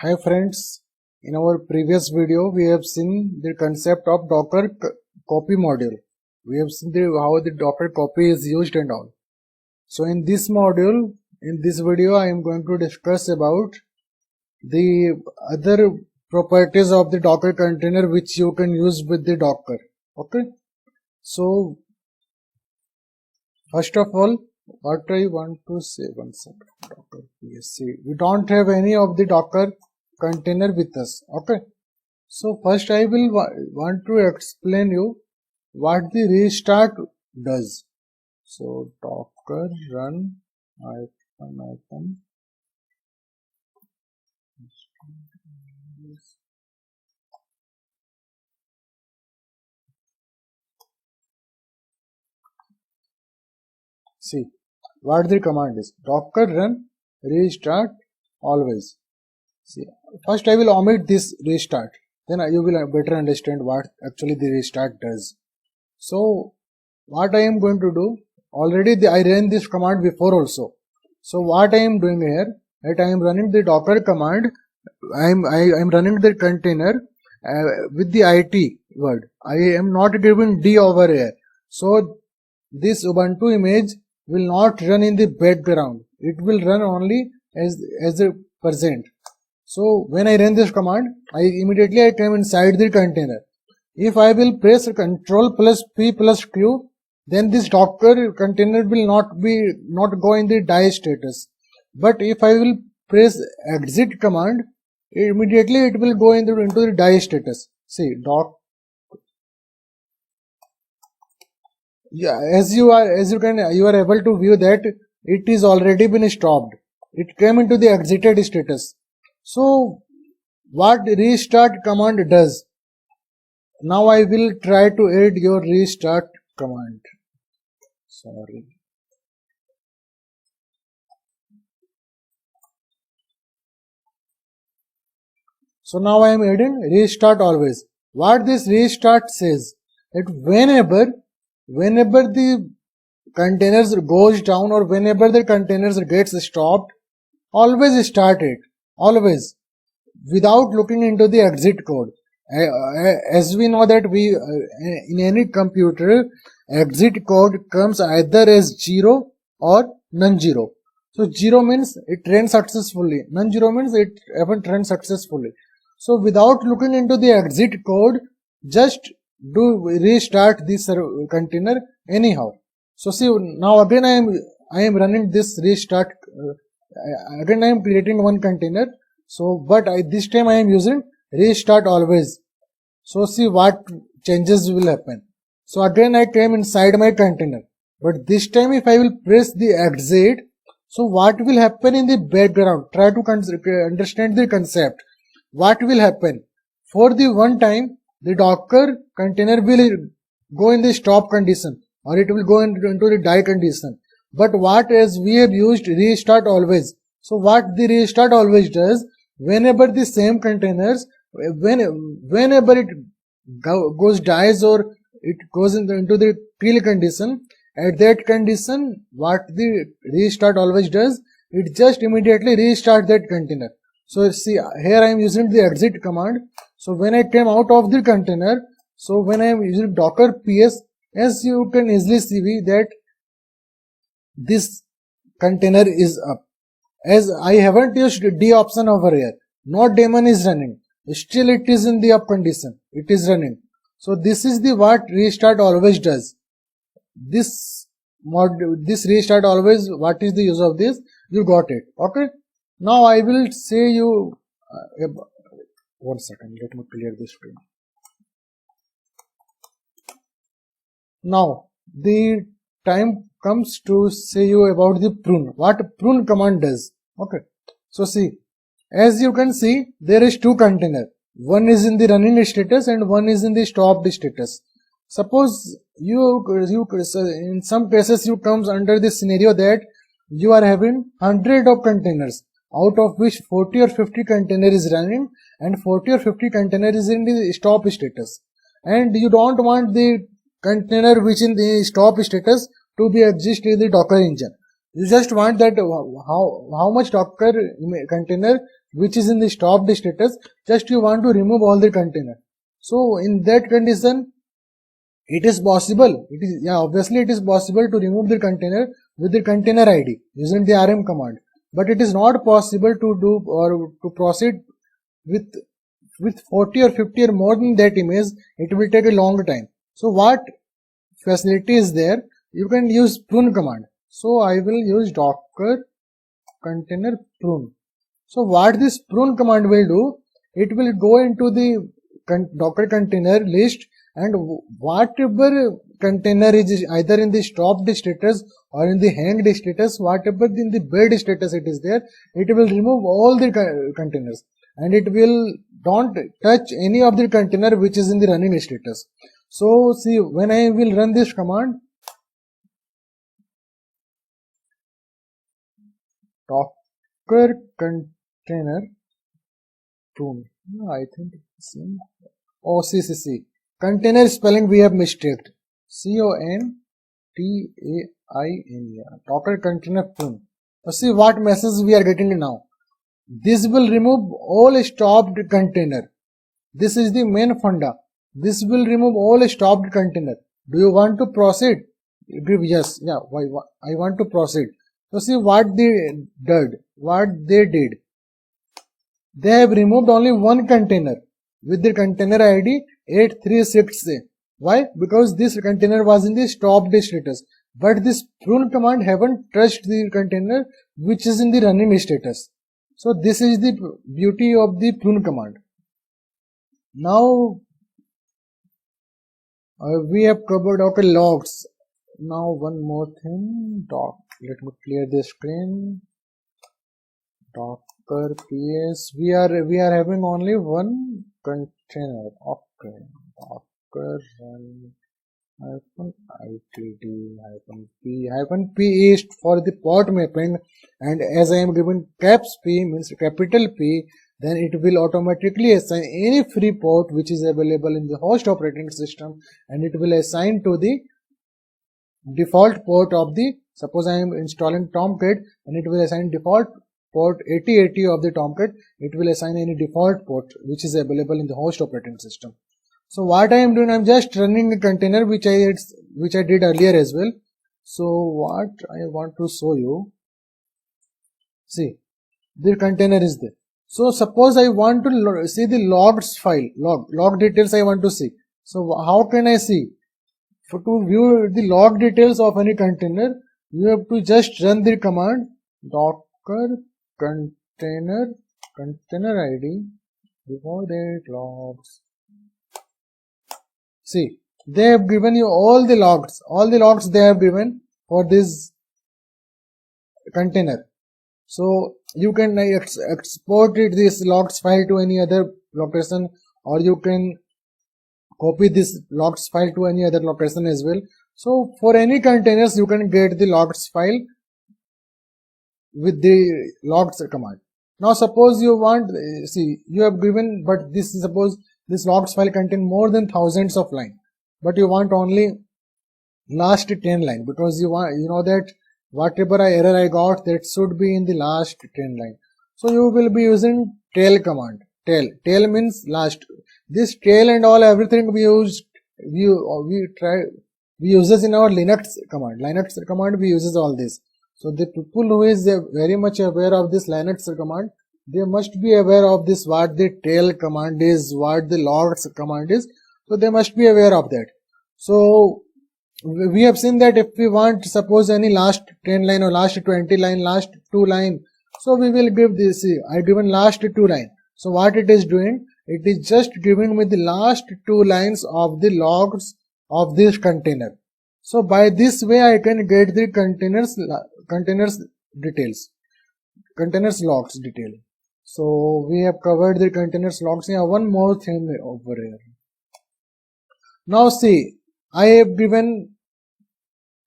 Hi friends, in our previous video we have seen the concept of Docker copy module. We have seen how the Docker copy is used and all. So in this module, in this video I am going to discuss about the other properties of the Docker container which you can use with the Docker. Okay. So first of all, what I want to say, one second, Docker PSC. We don't have any of the Docker container with us. Okay. So first I will want to explain you what the restart does. So Docker run -. See what the command is. Docker run restart always. See, first I will omit this restart, then you will better understand what actually the restart does. So what I am going to do, already I ran this command before also. So what I am doing here, that I am running the Docker command, I am running the container with the IT word. I am not giving D over here. So this Ubuntu image will not run in the background. It will run only as a present. So when I run this command, I came inside the container. If I will press Ctrl plus P plus Q, then this Docker container will not go in the die status. But if I will press exit command, immediately it will go into the die status. See, yeah, you are able to view that it is already been stopped. It came into the exited status. So what restart command does? Now I will try to add your restart command. Sorry. So now I am adding restart always. What this restart says, that whenever the containers goes down or whenever the containers gets stopped, always start it. Always. Without looking into the exit code. As we know that in any computer, exit code comes either as 0 or non-zero. So 0 means it ran successfully, non-zero means it haven't run successfully. So without looking into the exit code, just do restart this container anyhow. So see, now again I am running this restart. Again I am creating one container. So but this time I am using restart always. So see what changes will happen. So again I came inside my container, but this time if I will press the exit, so what will happen in the background? Try to understand the concept. What will happen? For the one time, the Docker container will go in the stop condition, or it will go into the die condition. But what as we have used restart always. So what the restart always does, whenever the same containers, whenever it goes dies or it goes into the kill condition, at that condition, what the restart always does, it just immediately restart that container. So see, here I am using the exit command. So when I came out of the container, so when I am using Docker PS, as you can easily see that this container is up. As I haven't used D option over here, no daemon is running. Still it is in the up condition. It is running. So this is the what restart always does. This restart always, what is the use of this? You got it. Okay. Now I will say you, one second, let me clear this screen. Now the time comes to say you about the prune. What prune command does? Okay. So see, as you can see, there is two containers. One is in the running status and one is in the stopped status. Suppose you in some cases you comes under this scenario that you are having 100 of containers, out of which 40 or 50 container is running and 40 or 50 container is in the stop status. And you don't want the container which in the stop status to be exist in the Docker engine. You just want that how much Docker container which is in the stopped status, just you want to remove all the container. So in that condition, it is possible. It is, yeah, obviously it is possible to remove the container with the container ID using the rm command. But it is not possible to do or to proceed with 40 or 50 or more than that image. It will take a long time. So what facility is there? You can use prune command. So I will use docker container prune. So what this prune command will do, it will go into the docker container list, and whatever container is either in the stopped status or in the hanged status, whatever in the bed status it is there, it will remove all the containers, and it will don't touch any of the container which is in the running status. So see, when I will run this command, docker container prune, I think it's in OCCC. Container spelling we have mistaked. CONTAINER. Docker container prune. Now see what message we are getting now. This will remove all stopped container. This is the main funda. This will remove all stopped container. Do you want to proceed? Give yes. Yeah. Why? I want to proceed. So see what they did. What they did. They have removed only one container with the container ID 836A. Why? Because this container was in the stopped status. But this prune command haven't touched the container which is in the running status. So this is the beauty of the prune command. Now we have covered Docker logs. Now one more thing. Let me clear the screen. Docker PS. We are having only one container. Okay. Docker run -itd-p is for the port mapping, and as I am given caps P means capital P, then it will automatically assign any free port which is available in the host operating system, and it will assign to the default port of the, suppose I am installing Tomcat, and it will assign default port 8080 of the Tomcat. It will assign any default port which is available in the host operating system. So what I am doing, I am just running a container which I did earlier as well. So what I want to show you, see, the container is there. So suppose I want to see the logs file, log details I want to see. So how can I see? To view the log details of any container, you have to just run the command docker container ID before that logs. See, they have given you all the logs they have given for this container. So you can export this logs file to any other location, or you can copy this logs file to any other location as well. So for any containers, you can get the logs file with the logs command. Now suppose you want, see, you have given, but this is, suppose this logs file contain more than thousands of lines, but you want only last 10 line, because you know that whatever error I got, that should be in the last 10 line. So you will be using tail command. Tail means last. This tail and all everything we use in our Linux command we uses all this. So the people who is very much aware of this Linux command, they must be aware of this, what the tail command is, what the logs command is. So they must be aware of that. So we have seen that if we want, suppose any last 10 line or last 20 line, last 2 line, so we will give this. I given last 2 line. So what it is doing, it is just giving me the last 2 lines of the logs of this container. So by this way I can get the containers details, containers logs detail. So we have covered the containers logs. Now one more thing over here. Now see, I have given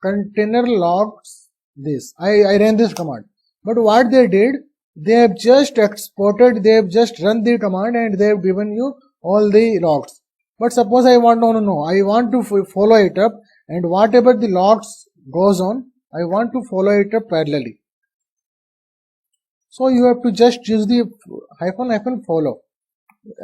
container logs this. I ran this command, but what they did, they have just exported, they have just run the command and they have given you all the logs. But suppose I want to know, I want to follow it up, and whatever the logs goes on, I want to follow it up parallelly. So you have to just use the hyphen follow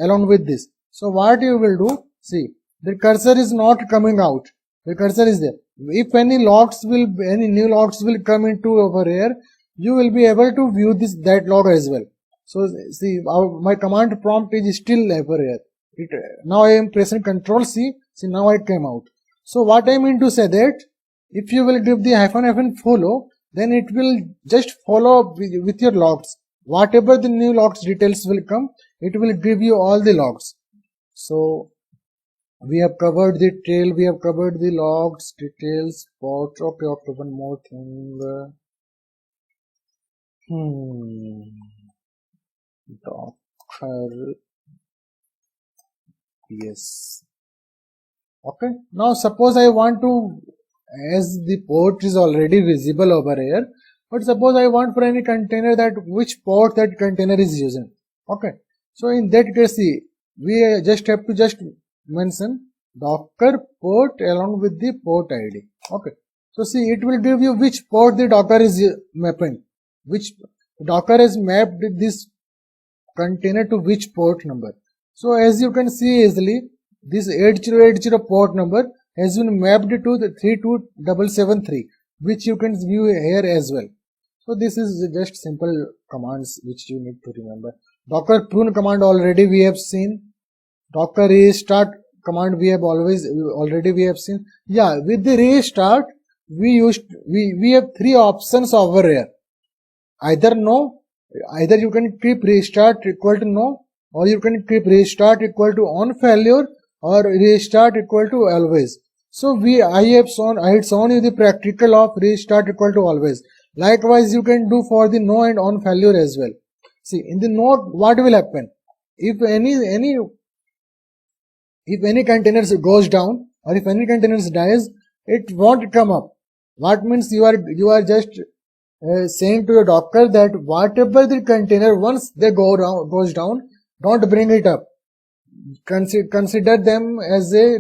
along with this. So what you will do, see, the cursor is not coming out, the cursor is there. If any new logs will come into over here, you will be able to view that log as well. So see, my command prompt is still over here. Now I am pressing Ctrl C. See, now it came out. So what I mean to say that if you will give the hyphen follow, then it will just follow with your logs. Whatever the new logs details will come, it will give you all the logs. So we have covered the tail, we have covered the logs, details, port. Okay, one more thing. Docker. Yes. Okay. Now suppose I want to, as the port is already visible over here, but suppose I want for any container that which port that container is using. Okay. So in that case, see, we just have to mention Docker port along with the port ID. Okay. So see, it will give you which port the Docker is mapping. Which Docker has mapped this container to which port number. So as you can see easily, this 8080 port number has been mapped to the 32773, which you can view here as well. So this is just simple commands which you need to remember. Docker prune command already we have seen. Docker restart command we have already seen. Yeah, with the restart we have three options over here. Either you can keep restart equal to no, or you can keep restart equal to on failure, or restart equal to always. So I had shown you the practical of restart equal to always. Likewise, you can do for the no and on failure as well. See, in the no, what will happen? If any containers goes down, or if any containers dies, it won't come up. What means you are just saying to your Docker that whatever the container, once they goes down, don't bring it up. Consider them as a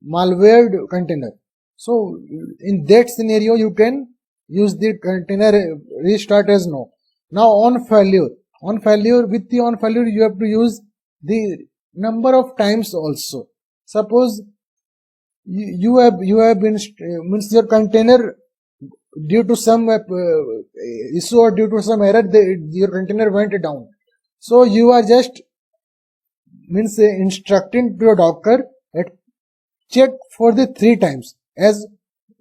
malwared container. So in that scenario, you can use the container restart as no. Now on failure, with the on failure, you have to use the number of times also. Suppose you have been means your container, due to some issue or due to some error, your container went down. So you are just instructing to your Docker that check for the 3 times. As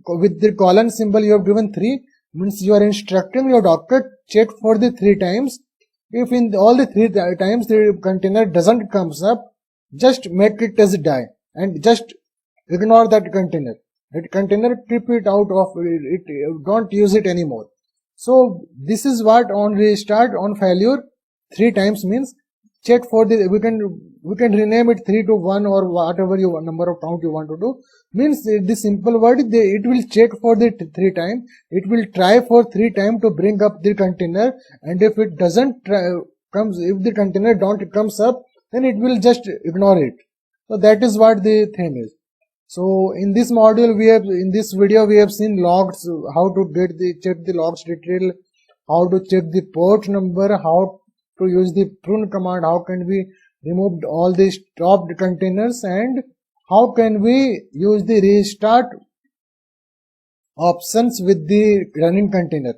with the colon symbol you have given 3, means you are instructing your Docker check for the 3 times. If in all the 3 times the container doesn't comes up, just make it as die and just ignore that container. That container, keep it out of it, don't use it anymore. So this is what on restart, on failure 3 times means check for the, we can rename it 3 to 1 or whatever number of count you want to do. Means the simple word, it will check for the 3 times. It will try for 3 times to bring up the container, and if it doesn't if the container don't comes up, then it will just ignore it. So that is what the thing is. So in this module in this video we have seen logs, how to check the logs detail, how to check the port number, how to use the prune command, how can we remove all the stopped containers, and how can we use the restart options with the running container.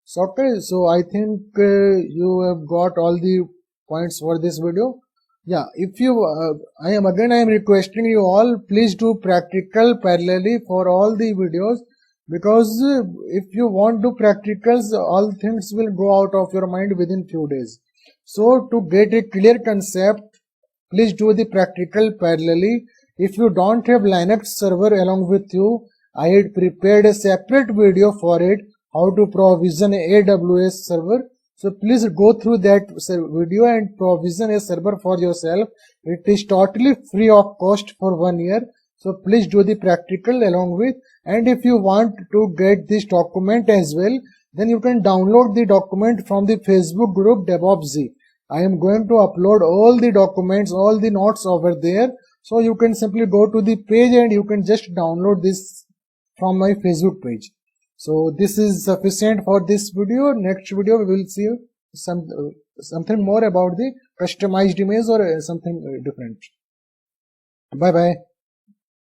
So okay, so I think you have got all the points for this video. Yeah, if you I am requesting you all, please do practical parallelly for all the videos, because if you want to practicals, all things will go out of your mind within few days. So to get a clear concept, please do the practical parallelly. If you don't have Linux server along with you, I had prepared a separate video for it, how to provision AWS server. So please go through that video and provision a server for yourself. It is totally free of cost for 1 year. So please do the practical along with. And if you want to get this document as well, then you can download the document from the Facebook group Devops. I am going to upload all the documents, all the notes over there. So you can simply go to the page and you can just download this from my Facebook page. So this is sufficient for this video. Next video we will see something more about the customized image or something different. Bye bye.